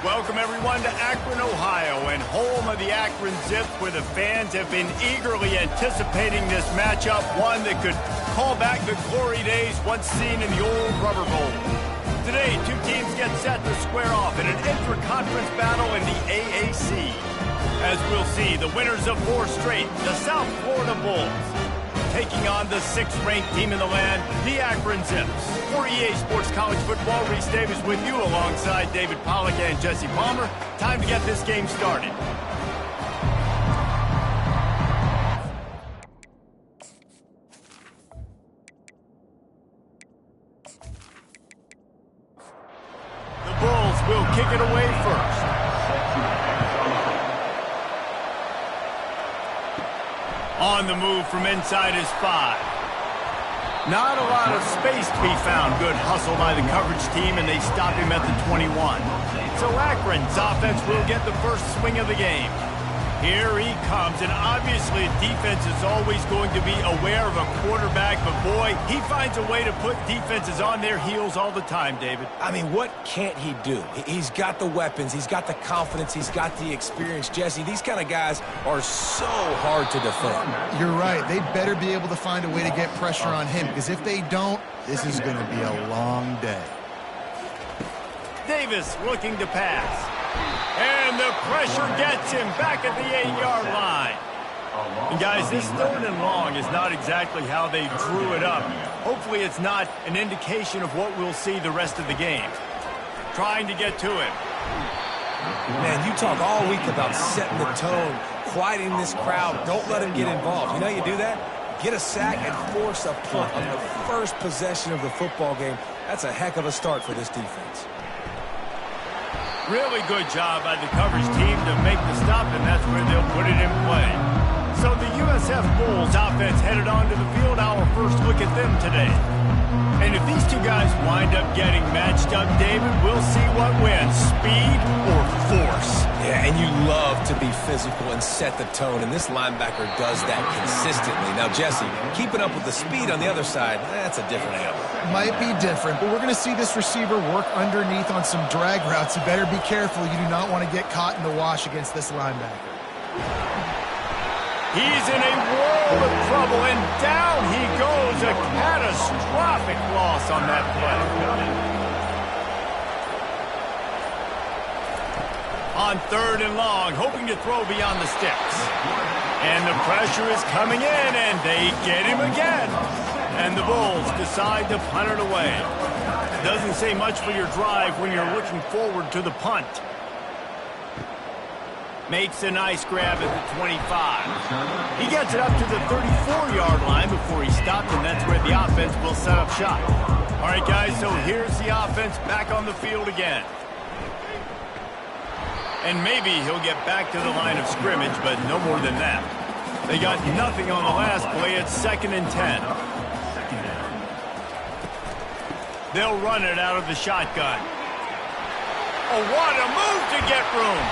Welcome, everyone, to Akron, Ohio, and home of the Akron Zips, where the fans have been eagerly anticipating this matchup, one that could call back the glory days once seen in the old Rubber Bowl. Today, two teams get set to square off in an intra-conference battle in the AAC. As we'll see, the winners of 4 straight, the South Florida Bulls, taking on the 6th-ranked team in the land, the Akron Zips. For EA Sports College Football, Reese Davis with you alongside David Pollack and Jesse Palmer. Time to get this game started. The Bulls will kick it away first. On the move from inside his 5. Not a lot of space to be found. Good hustle by the coverage team, and they stop him at the 21. So Akron's offense will get the first swing of the game. Here he comes, and obviously defense is always going to be aware of a quarterback, but boy, he finds a way to put defenses on their heels all the time, David. I mean, what can't he do? He's got the weapons, he's got the confidence, he's got the experience. Jesse, these kind of guys are so hard to defend. You're right. They better be able to find a way to get pressure on him, because if they don't, this is going to be a long day. Davis looking to pass. And the pressure gets him back at the 8-yard line. And guys, this 3rd and long is not exactly how they drew it up. Hopefully it's not an indication of what we'll see the rest of the game. Trying to get to him. Man, you talk all week about setting the tone, quieting this crowd. Don't let him get involved. You know how you do that? Get a sack and force a punt on the first possession of the football game. That's a heck of a start for this defense. Really good job by the coverage team to make the stop, and that's where they'll put it in play. So the USF Bulls offense headed onto the field. Our first look at them today. And if these two guys wind up getting matched up, David, we'll see what wins, speed or force. Yeah, and you love to be physical and set the tone, and this linebacker does that consistently. Now, Jesse, keeping up with the speed on the other side, that's a different animal. Might be different, but we're going to see this receiver work underneath on some drag routes. You better be careful. You do not want to get caught in the wash against this linebacker. He's in a world of trouble, and down he goes. A catastrophic loss on that play. On 3rd and long, hoping to throw beyond the sticks. And the pressure is coming in, and they get him again. And the Bulls decide to punt it away. Doesn't say much for your drive when you're looking forward to the punt. Makes a nice grab at the 25. He gets it up to the 34-yard line before he stopped, and that's where the offense will set up shop. All right, guys, so here's the offense back on the field again. And maybe he'll get back to the line of scrimmage, but no more than that. They got nothing on the last play. It's 2nd and 10. They'll run it out of the shotgun. Oh, what a move to get room.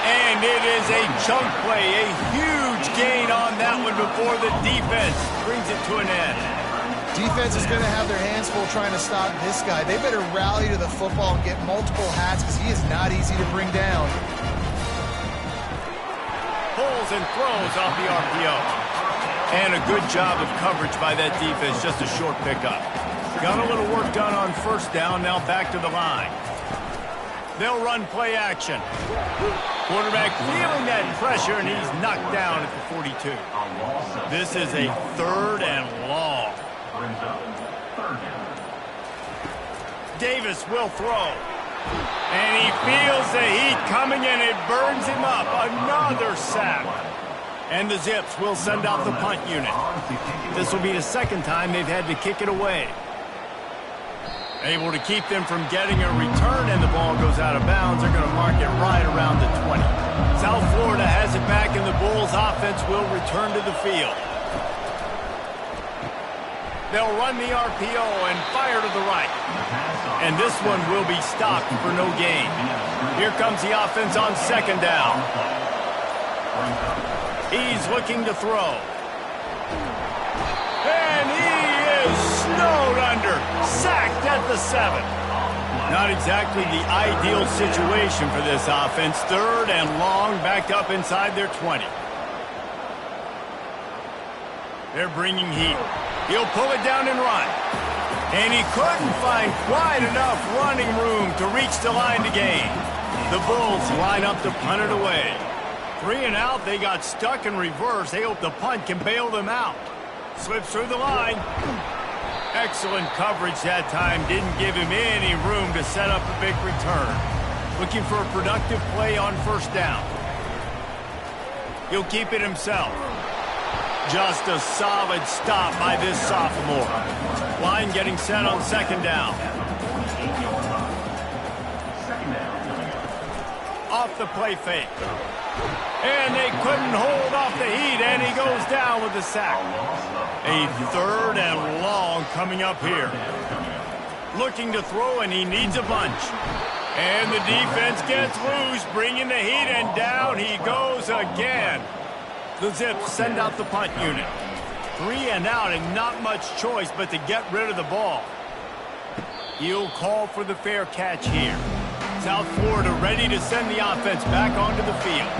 And it is a chunk play, a huge gain on that one before the defense brings it to an end. Defense is going to have their hands full trying to stop this guy. They better rally to the football and get multiple hats, because he is not easy to bring down. Pulls and throws off the RPO. And a good job of coverage by that defense, just a short pickup. Got a little work done on 1st down, now back to the line. They'll run play action. Quarterback feeling that pressure, and he's knocked down at the 42. This is a 3rd and long. Davis will throw. And he feels the heat coming in. It burns him up. Another sack. And the Zips will send out the punt unit. This will be the 2nd time they've had to kick it away. Able to keep them from getting a return, and the ball goes out of bounds. They're going to mark it right around the 20. South Florida has it back, and the Bulls offense will return to the field. They'll run the RPO and fire to the right. And this one will be stopped for no gain. Here comes the offense on 2nd down. He's looking to throw. And he is snowed under. Sacked at the 7. Not exactly the ideal situation for this offense. 3rd and long, backed up inside their 20. They're bringing heat. He'll pull it down and run. And he couldn't find quite enough running room to reach the line to gain. The Bulls line up to punt it away. 3 and out, they got stuck in reverse. They hope the punt can bail them out. Slips through the line. Excellent coverage that time. Didn't give him any room to set up a big return. Looking for a productive play on 1st down. He'll keep it himself. Just a solid stop by this sophomore. Line getting set on 2nd down. Off the play fake. And they couldn't hold off the heat, and he goes down with the sack. A 3rd and long coming up here. Looking to throw, and he needs a bunch. And the defense gets loose, bringing the heat, and down he goes again. The Zips send out the punt unit. 3 and out, and not much choice but to get rid of the ball. He'll call for the fair catch here. South Florida ready to send the offense back onto the field.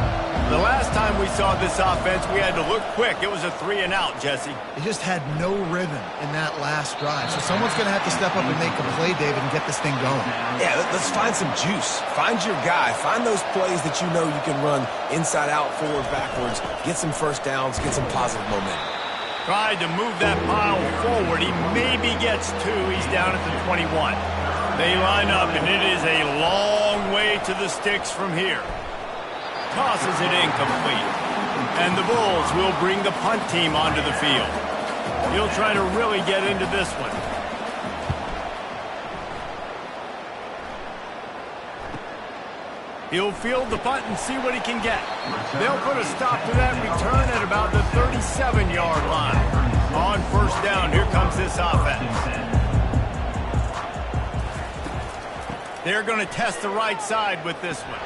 The last time we saw this offense, we had to look quick. It was a 3 and out, Jesse. They just had no rhythm in that last drive. So someone's going to have to step up and make a play, David, and get this thing going. Yeah, let's find some juice. Find your guy. Find those plays that you know you can run inside out, forward, backwards. Get some 1st downs. Get some positive momentum. Tried to move that pile forward. He maybe gets 2. He's down at the 21. They line up, and it is a long way to the sticks from here. Tosses it incomplete. And the Bulls will bring the punt team onto the field. He'll try to really get into this one. He'll field the punt and see what he can get. They'll put a stop to that return at about the 37-yard line. On 1st down, here comes this offense. They're going to test the right side with this one.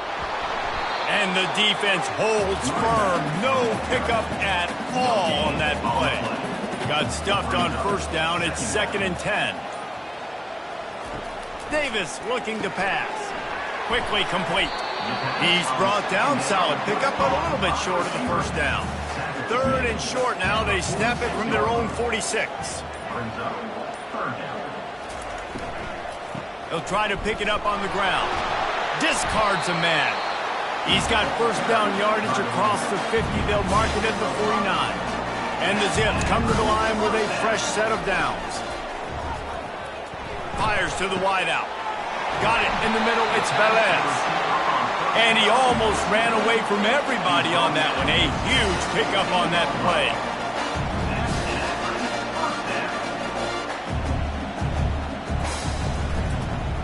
And the defense holds firm. No pickup at all on that play. Got stuffed on 1st down. It's 2nd and 10. Davis looking to pass. Quickly complete. He's brought down. Solid pickup, but a little bit short of the 1st down. 3rd and short now. They snap it from their own 46. They'll try to pick it up on the ground. Discards a man. He's got 1st down yardage across the 50. They'll mark it at the 49. And the Zips come to the line with a fresh set of downs. Fires to the wideout. Got it in the middle. It's Velez. And he almost ran away from everybody on that one. A huge pickup on that play.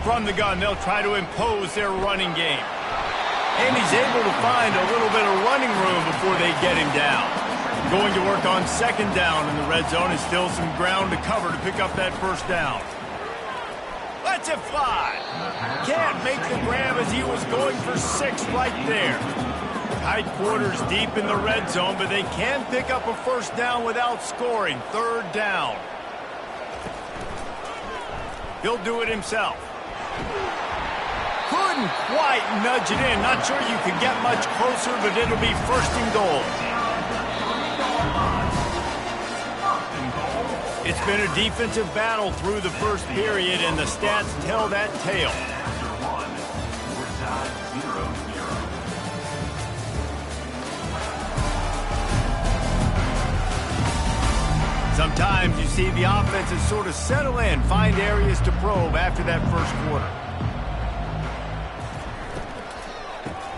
From the gun, they'll try to impose their running game. And he's able to find a little bit of running room before they get him down. Going to work on 2nd down in the red zone, and still some ground to cover to pick up that 1st down. Lets it fly. Can't make the grab as he was going for 6 right there. Tight quarters deep in the red zone, but they can pick up a 1st down without scoring. 3rd down. He'll do it himself. Couldn't quite nudge it in. Not sure you could get much closer, but it'll be 1st and goal. It's been a defensive battle through the 1st period, and the stats tell that tale. Sometimes you see the offenses sort of settle in, find areas to probe after that 1st quarter.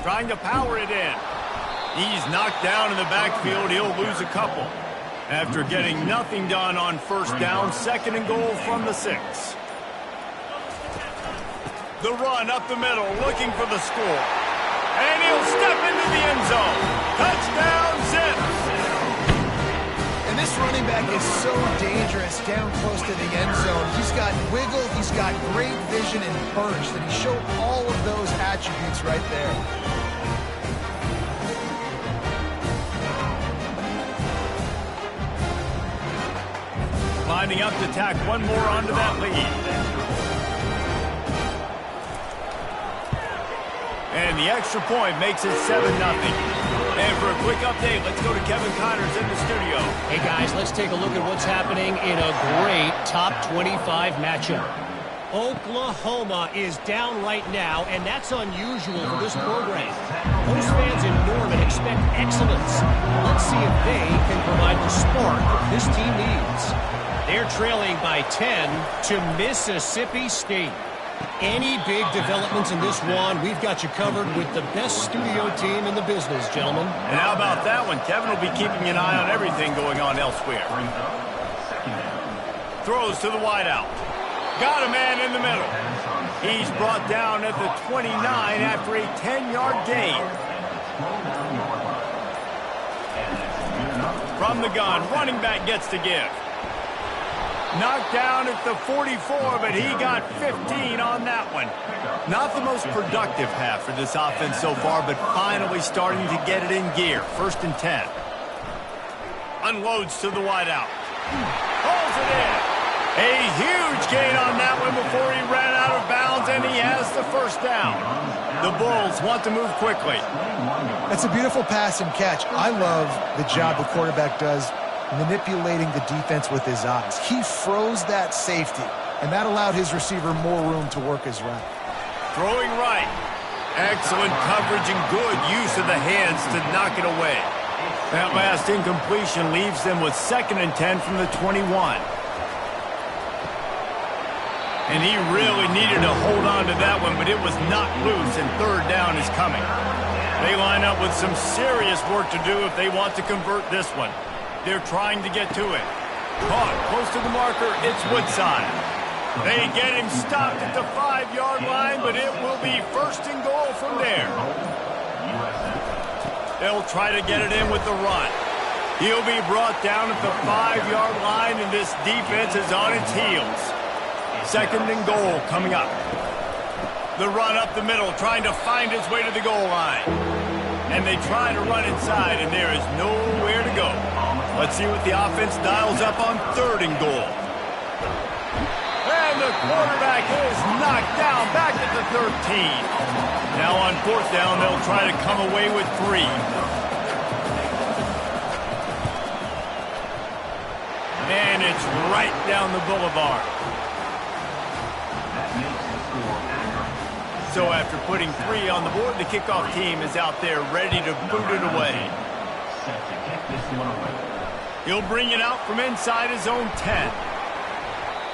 Trying to power it in. He's knocked down in the backfield. He'll lose a couple. After getting nothing done on 1st down, 2nd and goal from the 6. The run up the middle, looking for the score. And he'll step into the end zone. Touchdown, Zips! And this running back is so dangerous down close to the end zone. He's got wiggle, he's got great vision and burst, and he showed all of those attributes right there. Lining up to tack one more onto that lead. And the extra point makes it 7-0. And for a quick update, let's go to Kevin Connors in the studio. Hey, guys, let's take a look at what's happening in a great top 25 matchup. Oklahoma is down right now, and that's unusual for this program. Most fans in Norman expect excellence. Let's see if they can provide the spark this team needs. They're trailing by 10 to Mississippi State. Any big developments in this one, we've got you covered with the best studio team in the business, gentlemen. And how about that one? Kevin will be keeping an eye on everything going on elsewhere. Throws to the wideout. Got a man in the middle. He's brought down at the 29 after a 10-yard gain. From the gun, running back gets to give. Knocked down at the 44, but he got 15 on that one. Not the most productive half for this offense so far, but finally starting to get it in gear. 1st and 10. Unloads to the wideout. Pulls it in. A huge gain on that one before he ran out of bounds, and he has the 1st down. The Bulls want to move quickly. That's a beautiful pass and catch. I love the job the quarterback does manipulating the defense with his eyes. He froze that safety, and that allowed his receiver more room to work his route. Throwing right. Excellent coverage and good use of the hands to knock it away. That last incompletion leaves them with 2nd and 10 from the 21. And he really needed to hold on to that one, but it was not loose, and 3rd down is coming. They line up with some serious work to do if they want to convert this one. They're trying to get to it. Caught close to the marker. It's Woodside. They get him stopped at the 5-yard line, but it will be 1st and goal from there. They'll try to get it in with the run. He'll be brought down at the 5-yard line, and this defense is on its heels. 2nd and goal coming up. The run up the middle, trying to find his way to the goal line. And they try to run inside, and there is nowhere to go. Let's see what the offense dials up on 3rd and goal. And the quarterback is knocked down back at the 13. Now on 4th down, they'll try to come away with 3. And it's right down the boulevard. So after putting 3 on the board, the kickoff team is out there ready to boot it away. He'll bring it out from inside his own 10.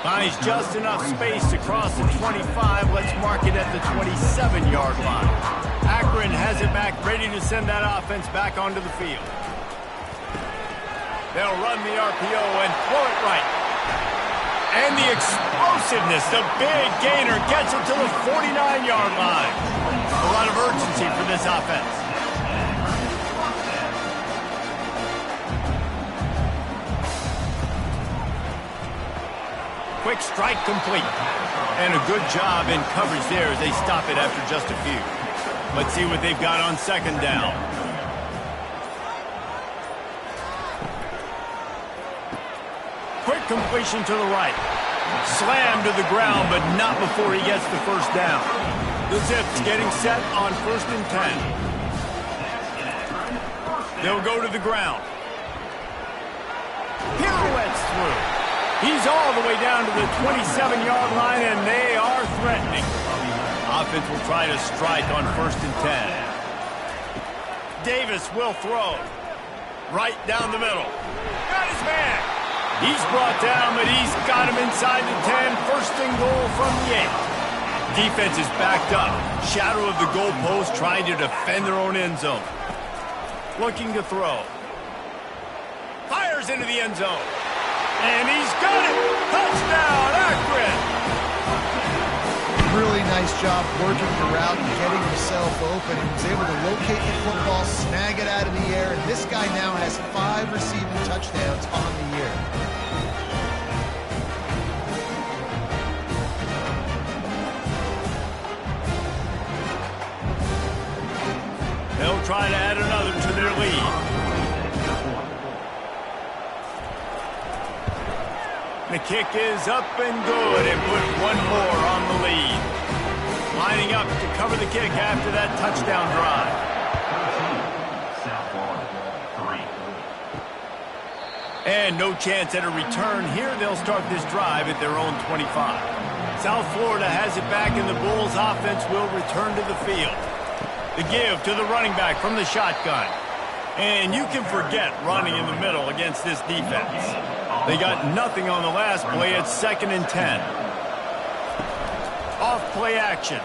Finds just enough space to cross the 25. Let's mark it at the 27-yard line. Akron has it back, ready to send that offense back onto the field. They'll run the RPO and throw it right. And the explosiveness, the big gainer gets it to the 49-yard line. A lot of urgency for this offense. Quick strike complete. And a good job in coverage there as they stop it after just a few. Let's see what they've got on 2nd down. Quick completion to the right. Slammed to the ground, but not before he gets the 1st down. The Zips getting set on 1st and 10. They'll go to the ground. Pirouettes through. He's all the way down to the 27-yard line, and they are threatening. Offense will try to strike on 1st and 10. Davis will throw. Right down the middle. Got his man. He's brought down, but he's got him inside the 10. 1st and goal from the 8. Defense is backed up. Shadow of the goalpost trying to defend their own end zone. Looking to throw. Fires into the end zone. And he's got it! Touchdown, Akron! Really nice job working the route and getting himself open. He was able to locate the football, snag it out of the air, and this guy now has 5 receiving touchdowns on the year. They'll try to add another to their lead. The kick is up and good, and put one more on the lead. lining up to cover the kick after that touchdown drive. And no chance at a return here. They'll start this drive at their own 25. South Florida has it back, and the Bulls offense will return to the field. The give to the running back from the shotgun. And you can forget running in the middle against this defense. They got nothing on the last play. It's 2nd and 10. Off play action.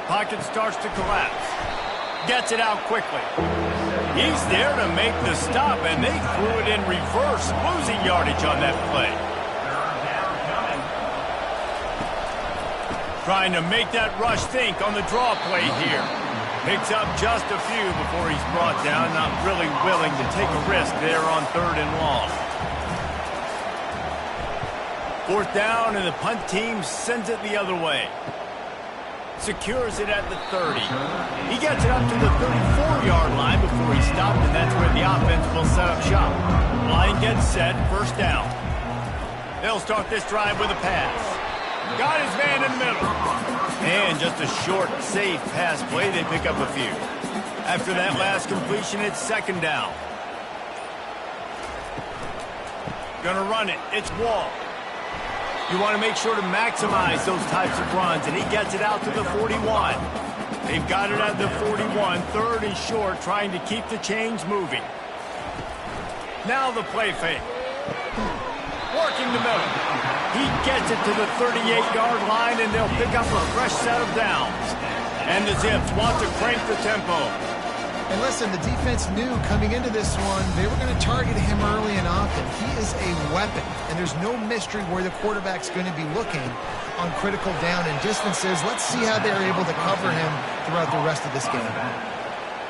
Pocket starts to collapse. Gets it out quickly. He's there to make the stop, and they threw it in reverse, losing yardage on that play. Trying to make that rush think on the draw play here. Picks up just a few before he's brought down, not really willing to take a risk there on 3rd and long. 4th down, and the punt team sends it the other way. Secures it at the 30. He gets it up to the 34-yard line before he stopped, and that's where the offense will set up shop. Line gets set, 1st down. They'll start this drive with a pass. Got his man in the middle. And just a short, safe pass play. They pick up a few. After that last completion, it's 2nd down. Gonna run it. It's Wall. You want to make sure to maximize those types of runs, and he gets it out to the 41. They've got it at the 41, 3rd and short, trying to keep the chains moving. Now the play fake. Working the middle. He gets it to the 38-yard line, and they'll pick up a fresh set of downs. And the Zips want to crank the tempo. And listen, the defense knew coming into this one, they were going to target him early and often. He is a weapon, and there's no mystery where the quarterback's going to be looking on critical down and distances. Let's see how they're able to cover him throughout the rest of this game.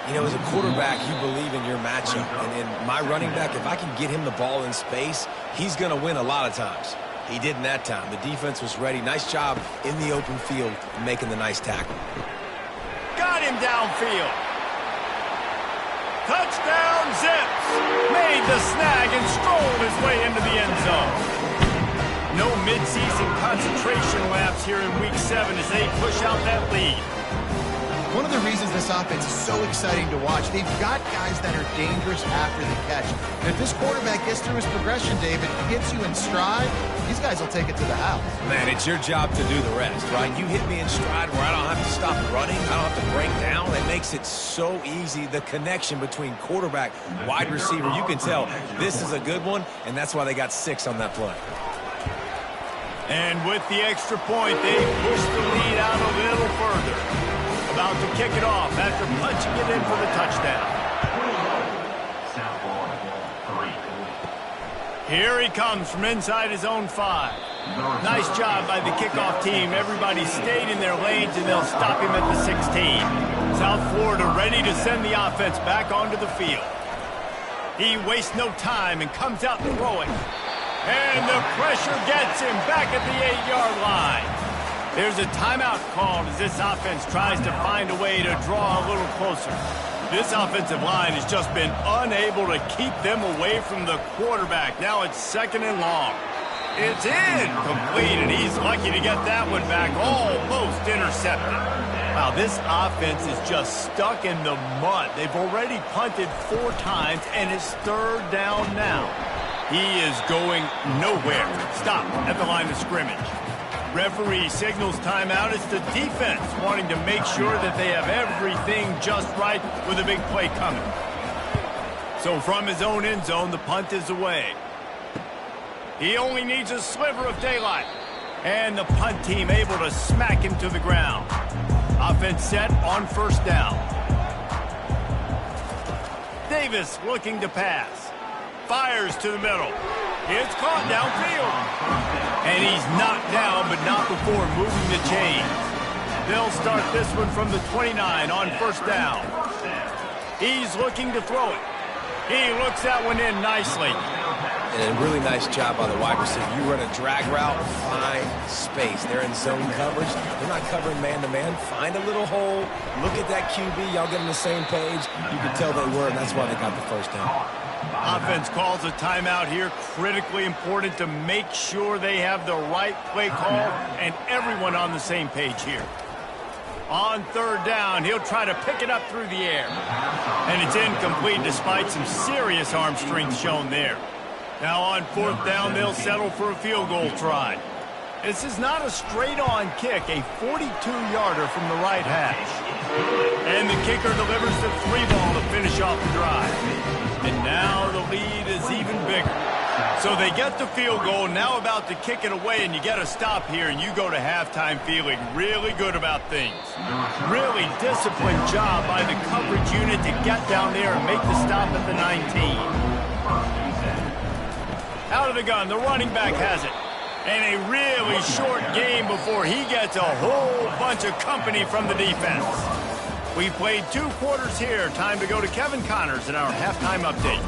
You know, as a quarterback, you believe in your matchup. And in my running back, if I can get him the ball in space, he's going to win a lot of times. He didn't that time. The defense was ready. Nice job in the open field making the nice tackle. Got him downfield. Touchdown, Zips. Made the snag and strolled his way into the end zone. No midseason concentration laps here in Week 7 as they push out that lead. One of the reasons this offense is so exciting to watch, they've got guys that are dangerous after the catch. And if this quarterback gets through his progression, David, gets you in stride, these guys will take it to the house. Man, it's your job to do the rest, right? You hit me in stride where I don't have to stop running. I don't have to break down. It makes it so easy. The connection between quarterback, wide receiver, you can tell this is a good one, and that's why they got 6 on that play. And with the extra point, they push the lead out a little further. About to kick it off after punching it in for the touchdown. Here he comes from inside his own 5. Nice job by the kickoff team. Everybody stayed in their lanes, and they'll stop him at the 16. South Florida ready to send the offense back onto the field. He wastes no time and comes out throwing. And the pressure gets him back at the 8-yard line. There's a timeout called as this offense tries to find a way to draw a little closer. This offensive line has just been unable to keep them away from the quarterback. Now it's 2nd and long. It's incomplete, and he's lucky to get that one back, almost intercepted. Wow, this offense is just stuck in the mud. They've already punted 4 times, and it's 3rd down now. He is going nowhere. Stop at the line of scrimmage. Referee signals timeout. It's the defense wanting to make sure that they have everything just right with a big play coming. So from his own end zone, the punt is away. He only needs a sliver of daylight. And the punt team able to smack him to the ground. Offense set on 1st down. Davis looking to pass. Fires to the middle. It's caught downfield. And he's knocked down, but not before moving the chains. They'll start this one from the 29 on 1st down. He's looking to throw it. He looks that one in nicely. And a really nice job by the wide receiver. You run a drag route, find space. They're in zone coverage. They're not covering man-to-man. Find a little hole. Look at that QB. Y'all get on the same page. You can tell they were, and that's why they got the 1st down. Offense calls a timeout here. Critically important to make sure they have the right play call and everyone on the same page here. On third down, he'll try to pick it up through the air. And it's incomplete despite some serious arm strength shown there. Now on fourth down, they'll settle for a field goal try. This is not a straight-on kick, a 42-yarder from the right hash. And the kicker delivers the 3-ball to finish off the drive. And now the lead is even bigger. So they get the field goal, now about to kick it away, and you get a stop here, and you go to halftime feeling really good about things. Really disciplined job by the coverage unit to get down there and make the stop at the 19. Out of the gun, the running back has it. And a really short game before he gets a whole bunch of company from the defense. We played 2 quarters here. Time to go to Kevin Connors in our halftime update.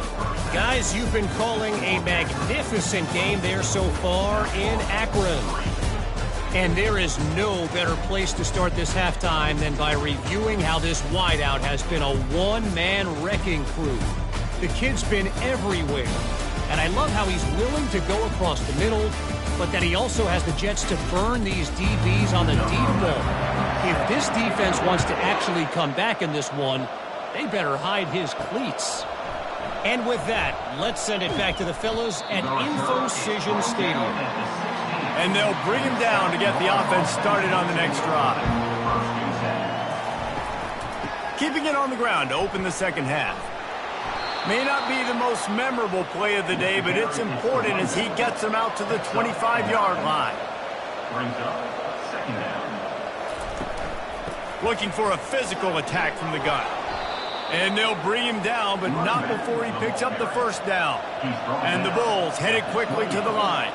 Guys, you've been calling a magnificent game there so far in Akron. And there is no better place to start this halftime than by reviewing how this wideout has been a one-man wrecking crew. The kid's been everywhere. And I love how he's willing to go across the middle, but that he also has the jets to burn these DBs on the deep ball. If this defense wants to actually come back in this one, they better hide his cleats. And with that, let's send it back to the fellas at InfoCision Stadium. And they'll bring him down to get the offense started on the next drive. Keeping it on the ground to open the second half. May not be the most memorable play of the day, but it's important as he gets them out to the 25-yard line. Brings up second down. Looking for a physical attack from the gun. And they'll bring him down, but not before he picks up the first down. And the Bulls headed quickly to the line.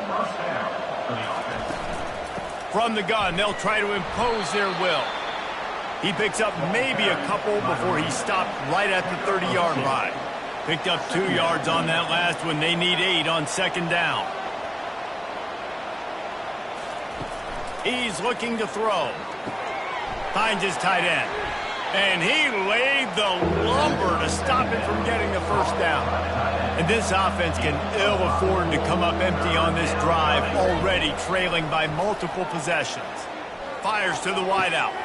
First down for the offense. From the gun, they'll try to impose their will. He picks up maybe a couple before he stopped right at the 30-yard line. Picked up 2 yards on that last one. They need 8 on second down. He's looking to throw. Finds his tight end. And he laid the lumber to stop it from getting the first down. And this offense can ill afford to come up empty on this drive, already trailing by multiple possessions. Fires to the wideout.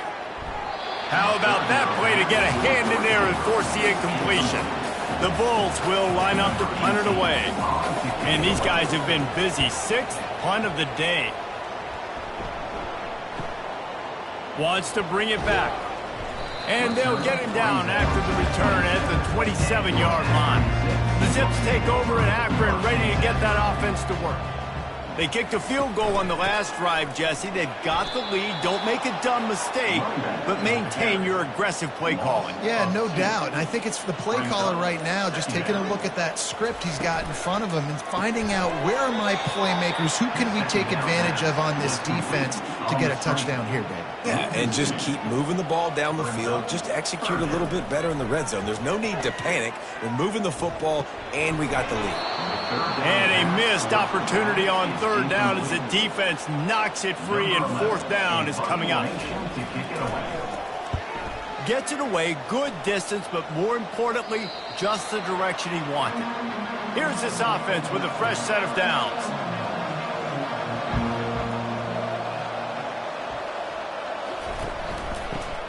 How about that play to get a hand in there and force the incompletion? The Bulls will line up to punt it away. And these guys have been busy. 6th punt of the day. Wants to bring it back. And they'll get him down after the return at the 27-yard line. The Zips take over in Akron, ready to get that offense to work. They kicked a field goal on the last drive, Jesse. They've got the lead. Don't make a dumb mistake, but maintain your aggressive play calling. Yeah, no doubt. And I think it's the play caller right now just taking a look at that script he's got in front of him and finding out where are my playmakers, who can we take advantage of on this defense to get a touchdown here, Dave. Yeah, and just keep moving the ball down the field. Just execute a little bit better in the red zone. There's no need to panic. We're moving the football, and we got the lead. And a missed opportunity on third down as the defense knocks it free, and fourth down is coming up. Gets it away, good distance, but more importantly, just the direction he wanted. Here's this offense with a fresh set of downs.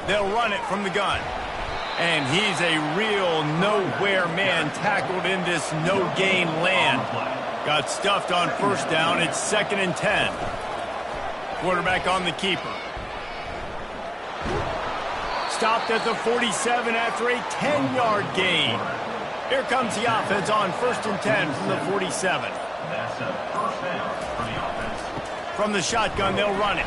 They'll run it from the gun. And he's a real nowhere man tackled in this no-gain land. Got stuffed on first down. It's 2nd and 10. Quarterback on the keeper. Stopped at the 47 after a 10-yard gain. Here comes the offense on 1st and 10 from the 47. That's a first down for the offense. From the shotgun, they'll run it.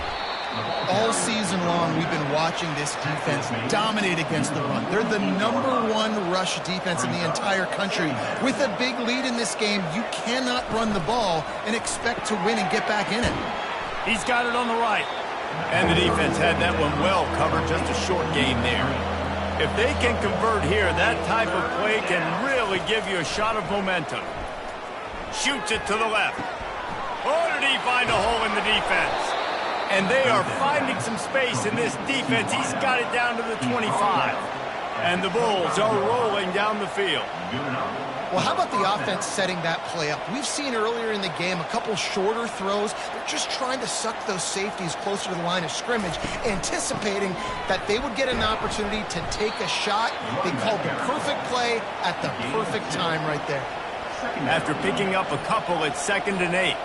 All season long, we've been watching this defense dominate against the run. They're the #1 rush defense in the entire country. With a big lead in this game, you cannot run the ball and expect to win and get back in it. He's got it on the right. And the defense had that one well covered, just a short gain there. If they can convert here, that type of play can really give you a shot of momentum. Shoots it to the left. Oh, did he find a hole in the defense? And they are finding some space in this defense. He's got it down to the 25. And the Bulls are rolling down the field. Well, how about the offense setting that play up? We've seen earlier in the game a couple shorter throws. They're just trying to suck those safeties closer to the line of scrimmage, anticipating that they would get an opportunity to take a shot. They called the perfect play at the perfect time right there. After picking up a couple, it's 2nd and 8.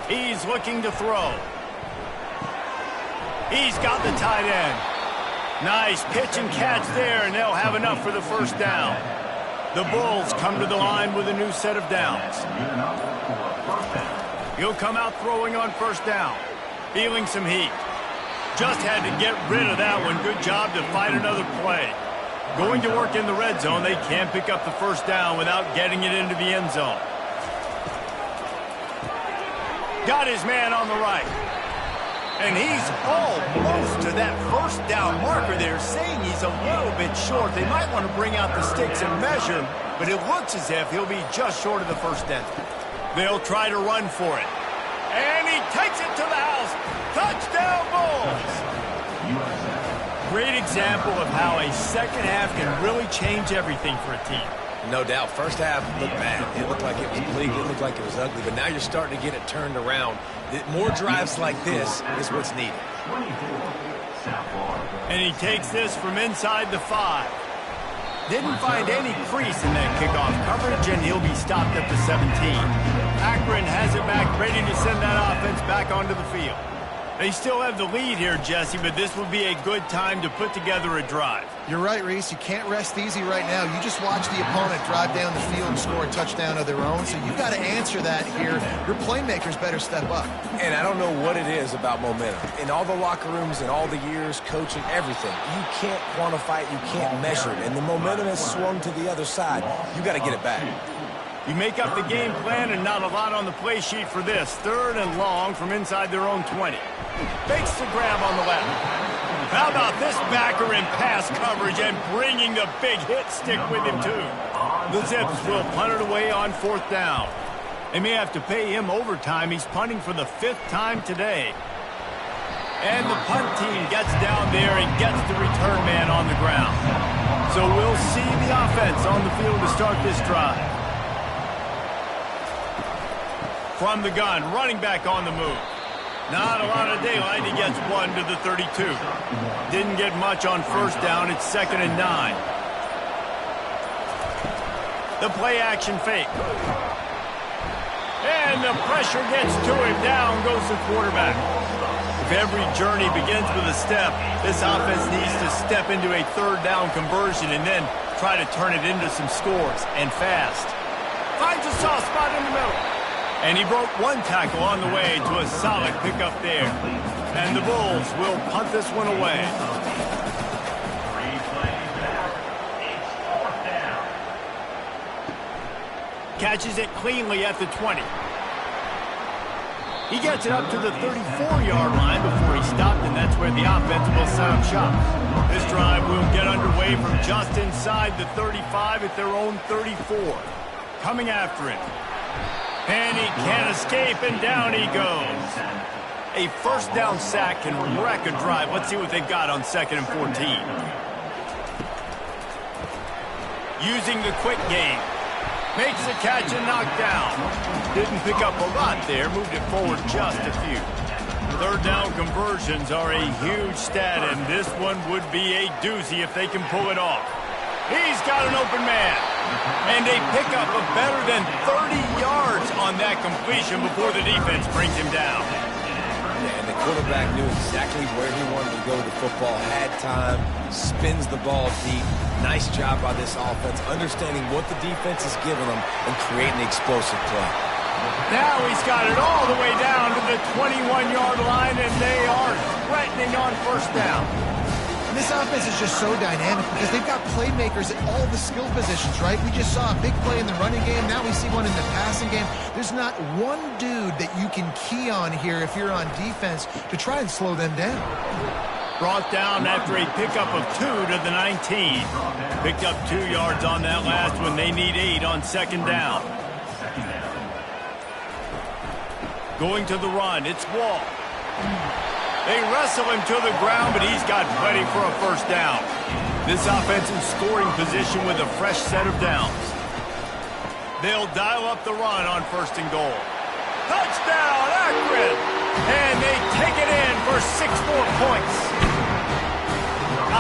He's looking to throw. He's got the tight end. Nice pitch and catch there, and they'll have enough for the first down. The Bulls come to the line with a new set of downs. He'll come out throwing on first down. Feeling some heat. Just had to get rid of that one. Good job to fight another play. Going to work in the red zone. They can't pick up the first down without getting it into the end zone. Got his man on the right. And he's almost to that first down marker there, saying he's a little bit short. They might want to bring out the sticks and measure, but it looks as if he'll be just short of the first down. They'll try to run for it. And he takes it to the house. Touchdown, Bulls! Great example of how a second half can really change everything for a team. No doubt. First half looked bad. It looked like it was bleak. It looked like it was ugly. But now you're starting to get it turned around. More drives like this is what's needed. And he takes this from inside the 5. Didn't find any crease in that kickoff coverage, and he'll be stopped at the 17. Akron has it back, ready to send that offense back onto the field. They still have the lead here, Jesse, but this would be a good time to put together a drive. You're right, Reese. You can't rest easy right now. You just watch the opponent drive down the field and score a touchdown of their own, so you've got to answer that here. Your playmakers better step up. And I don't know what it is about momentum. In all the locker rooms and all the years, coaching, everything, you can't quantify it, you can't measure it. And the momentum has swung to the other side. You got to get it back. You make up the game plan and not a lot on the play sheet for this. 3rd and long from inside their own 20. Fakes the grab on the left. How about this backer in pass coverage and bringing the big hit stick with him too. The Zips will punt it away on 4th down. They may have to pay him overtime. He's punting for the 5th time today. And the punt team gets down there and gets the return man on the ground. So we'll see the offense on the field to start this drive. From the gun, running back on the move. Not a lot of daylight. He gets 1 to the 32. Didn't get much on first down. It's 2nd and 9. The play action fake. And the pressure gets to him. Down goes the quarterback. If every journey begins with a step, this offense needs to step into a 3rd down conversion and then try to turn it into some scores, and fast. Finds a soft spot in the middle. And he broke 1 tackle on the way to a solid pickup there. And the Bulls will punt this one away. Catches it cleanly at the 20. He gets it up to the 34-yard line before he stopped, and that's where the offense will set up shop. This drive will get underway from just inside the 35 at their own 34. Coming after it. And he can't escape, and down he goes. A first down sack can wreck a drive. Let's see what they've got on 2nd and 14. Using the quick game. Makes the catch and knocked down. Didn't pick up a lot there. Moved it forward just a few. 3rd down conversions are a huge stat, and this one would be a doozy if they can pull it off. He's got an open man. And a pickup of better than 30 yards on that completion before the defense brings him down. Yeah, and the quarterback knew exactly where he wanted to go with the football, had time, spins the ball deep. Nice job by this offense, understanding what the defense is giving them and creating the explosive play. Now he's got it all the way down to the 21-yard line, and they are threatening on first down. And this offense is just so dynamic because they've got playmakers at all the skill positions, right? We just saw a big play in the running game. Now we see one in the passing game. There's not one dude that you can key on here if you're on defense to try and slow them down. Brought down after a pickup of 2 to the 19. Picked up 2 yards on that last one. They need 8 on 2nd down. Going to the run. It's Wall. They wrestle him to the ground, but he's got plenty for a first down. This offense in scoring position with a fresh set of downs. They'll dial up the run on 1st and goal. Touchdown, Akron! And they take it in for 6 more points.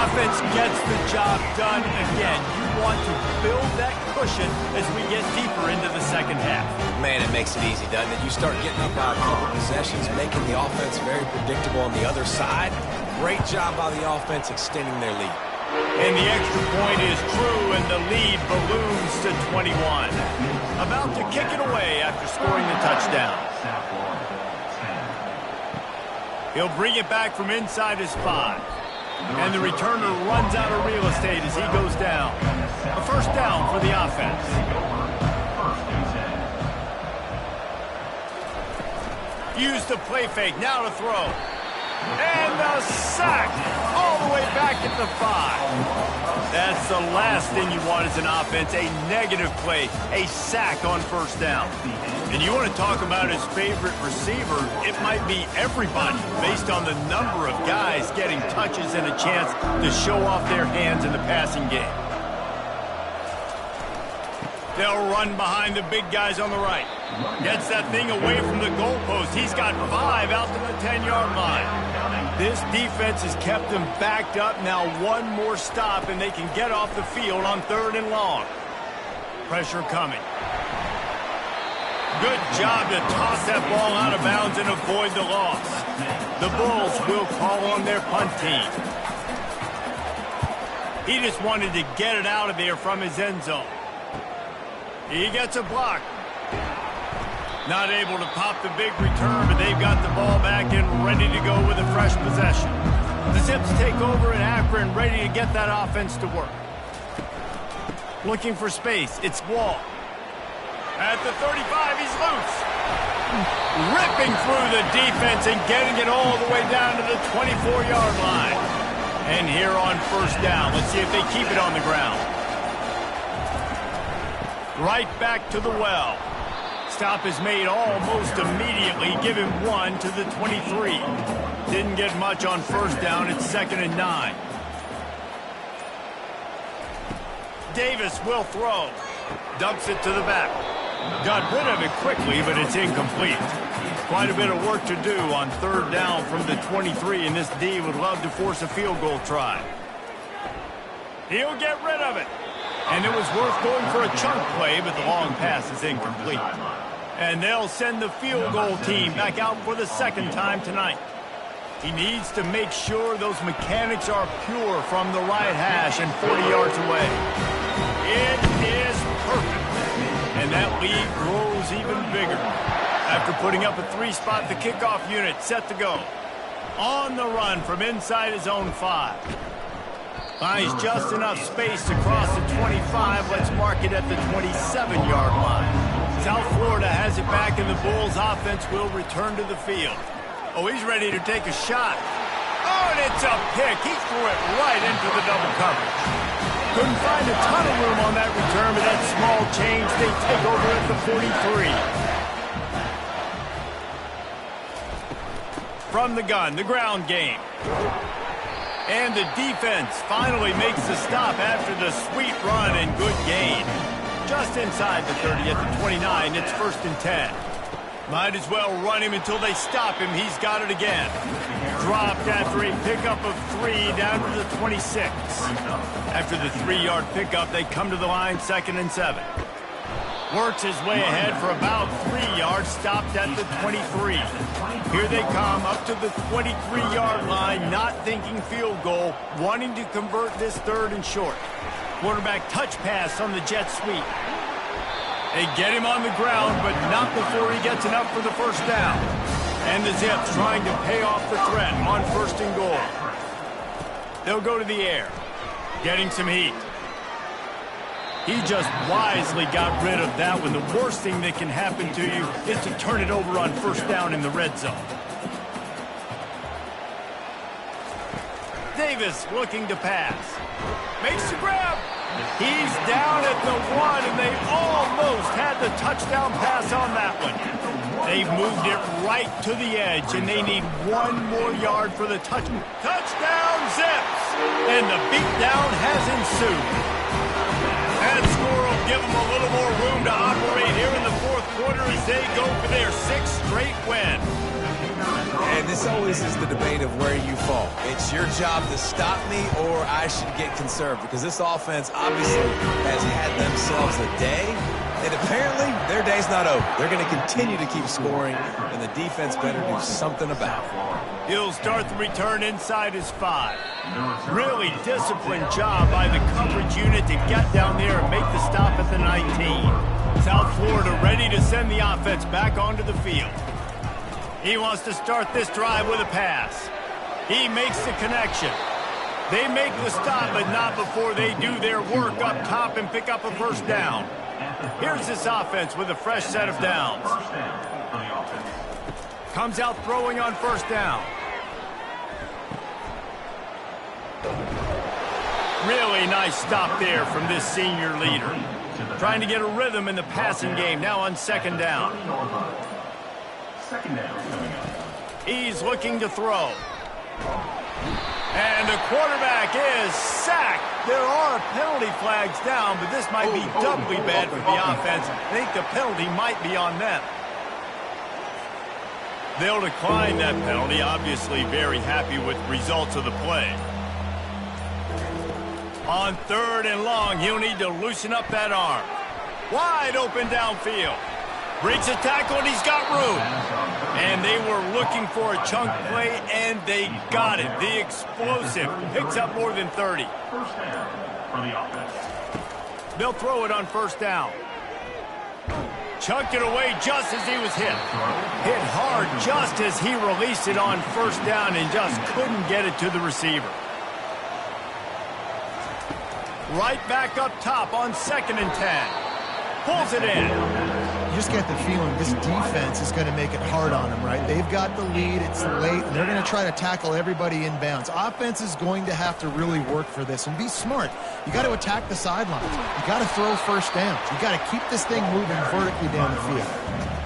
Offense gets the job done again. You want to build that cushion as we get deeper into the second half. Man, it makes it easy, doesn't it? You start getting up by a couple possessions, making the offense very predictable on the other side. Great job by the offense extending their lead. And the extra point is true, and the lead balloons to 21. About to kick it away after scoring the touchdown. He'll bring it back from inside his 5. And the returner runs out of real estate as he goes down. A 1st down for the offense. Use the play fake, now to throw. And the sack all the way back at the 5. That's the last thing you want as an offense, a negative play, a sack on 1st down. And you want to talk about his favorite receiver, it might be everybody based on the number of guys getting touches and a chance to show off their hands in the passing game. They'll run behind the big guys on the right. Gets that thing away from the goalpost. He's got 5 out to the 10-yard line. This defense has kept them backed up. Now 1 more stop, and they can get off the field on 3rd and long. Pressure coming. Good job to toss that ball out of bounds and avoid the loss. The Bulls will call on their punt team. He just wanted to get it out of there from his end zone. He gets a block. Not able to pop the big return, but they've got the ball back and ready to go with a fresh possession. The Zips take over in Akron, ready to get that offense to work. Looking for space. It's Wall. At the 35, he's loose. Ripping through the defense and getting it all the way down to the 24-yard line. And here on 1st down, let's see if they keep it on the ground. Right back to the well. Stop is made almost immediately. Give him 1 to the 23. Didn't get much on 1st down. It's 2nd and 9. Davis will throw. Dumps it to the back. Got rid of it quickly, but it's incomplete. Quite a bit of work to do on 3rd down from the 23, and this D would love to force a field goal try. He'll get rid of it. And it was worth going for a chunk play, but the long pass is incomplete. And they'll send the field goal team back out for the 2nd time tonight. He needs to make sure those mechanics are pure from the right hash and 40 yards away. It is perfect. And that lead grows even bigger. After putting up a 3-spot, the kickoff unit set to go. On the run from inside his own 5. Finds just enough space to cross the 25. Let's mark it at the 27-yard line. South Florida has it back, and the Bulls offense will return to the field. Oh, he's ready to take a shot. Oh, and it's a pick. He threw it right into the double coverage. Couldn't find a ton of room on that return, but that small change, they take over at the 43. From the gun, the ground game. And the defense finally makes the stop after the sweet run and good gain. Just inside the 30 at the 29, it's 1st and 10. Might as well run him until they stop him. He's got it again. Dropped after a pickup of 3 down to the 26. After the 3-yard pickup, they come to the line 2nd and 7. Works his way ahead for about 3 yards, stopped at the 23. Here they come up to the 23-yard line, not thinking field goal, wanting to convert this 3rd and short. Quarterback touch pass on the jet sweep. They get him on the ground, but not before he gets enough for the 1st down. And the Zips trying to pay off the threat on 1st and goal. They'll go to the air, getting some heat. He just wisely got rid of that one. The worst thing that can happen to you is to turn it over on 1st down in the red zone. Davis looking to pass. Makes the grab. He's down at the 1, and they almost had the touchdown pass on that one. They've moved it right to the edge, and they need 1 more yard for the touchdown. Touchdown, Zips! And the beatdown has ensued. That score will give them a little more room to operate here in the fourth quarter as they go for their sixth straight win. And this always is the debate of where you fall. It's your job to stop me or I should get conserved, because this offense obviously has had themselves a day, and apparently their day's not over. They're going to continue to keep scoring, and the defense better do something about it. He'll start the return inside his 5. Really disciplined job by the coverage unit to get down there and make the stop at the 19. South Florida ready to send the offense back onto the field. He wants to start this drive with a pass. He makes the connection. They make the stop, but not before they do their work up top and pick up a first down. Here's this offense with a fresh set of downs. Comes out throwing on first down. Really nice stop there from this senior leader. Trying to get a rhythm in the passing game now on second down. He's looking to throw. And the quarterback is sacked. There are penalty flags down, but this might be doubly bad for the offense. I think the penalty might be on them. They'll decline that penalty. Obviously very happy with the results of the play. On third and long, he'll need to loosen up that arm. Wide open downfield. Breaks a tackle, and he's got room. And they were looking for a chunk play, and they got it. The explosive picks up more than 30. They'll throw it on first down. Chucked it away just as he was hit. Hit hard just as he released it on first down and just couldn't get it to the receiver. Right back up top on second and 10. Pulls it in. You just get the feeling this defense is going to make it hard on them, right? They've got the lead, it's late, and they're going to try to tackle everybody inbounds. Offense is going to have to really work for this and be smart. You got to attack the sidelines. You got to throw first downs. You got to keep this thing moving vertically down the field.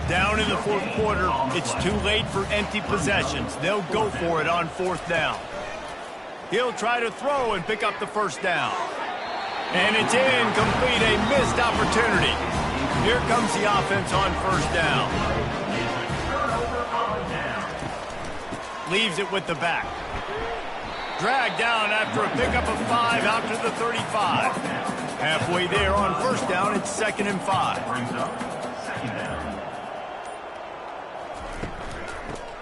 Down in the fourth quarter, it's too late for empty possessions. They'll go for it on fourth down. He'll try to throw and pick up the first down. And it's incomplete, a missed opportunity. Here comes the offense on first down. Leaves it with the back. Dragged down after a pickup of 5 out to the 35. Halfway there on first down, it's 2nd and 5.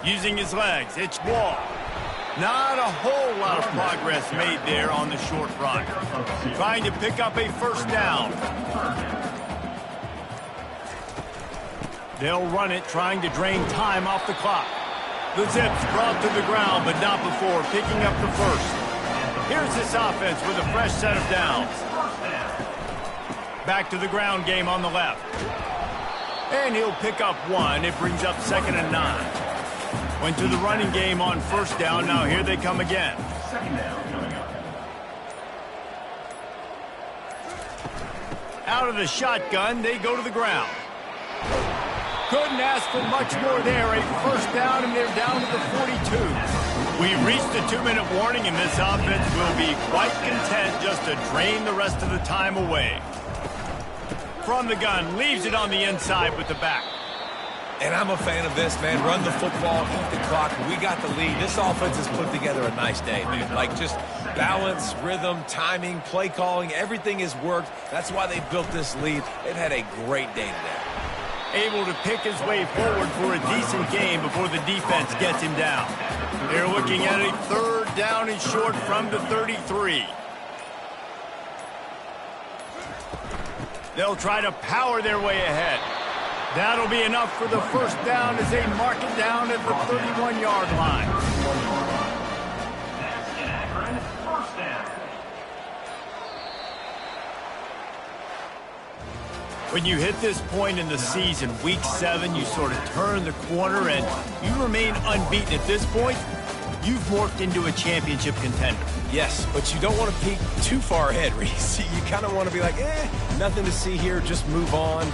Using his legs, it's Wall. Not a whole lot of progress made there on the short run. Trying to pick up a first down. They'll run it, trying to drain time off the clock. The Zips brought to the ground, but not before picking up the first. Here's this offense with a fresh set of downs. Back to the ground game on the left. And he'll pick up 1. It brings up 2nd and 9. Went to the running game on first down. Now here they come again. Out of the shotgun, they go to the ground. Couldn't ask for much more there. A first down, and they're down to the 42. We've reached the 2-minute warning, and this offense will be quite content just to drain the rest of the time away. From the gun, leaves it on the inside with the back. And I'm a fan of this, man. Run the football, keep the clock. We got the lead. This offense has put together a nice day, man. Like, just balance, rhythm, timing, play calling, everything has worked. That's why they built this lead. They've had a great day today. Able to pick his way forward for a decent game before the defense gets him down. They're looking at a 3rd down and short from the 33. They'll try to power their way ahead. That'll be enough for the first down as they mark it down at the 31-yard line. When you hit this point in the season, week 7, you sort of turn the corner and you remain unbeaten at this point. you've morphed into a championship contender. Yes, but you don't want to peek too far ahead, Reese. You kind of want to be like, nothing to see here, just move on.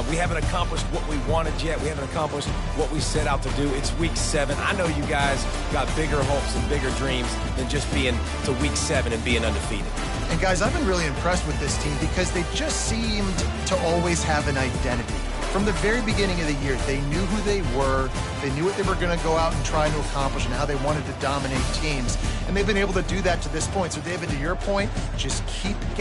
We haven't accomplished what we wanted yet. We haven't accomplished what we set out to do. It's week 7. I know you guys got bigger hopes and bigger dreams than just being to week 7 and being undefeated. And guys, I've been really impressed with this team because they just seemed to always have an identity. From the very beginning of the year, they knew who they were, they knew what they were going to go out and try to accomplish and how they wanted to dominate teams. And they've been able to do that to this point. So, David, to your point, just keep getting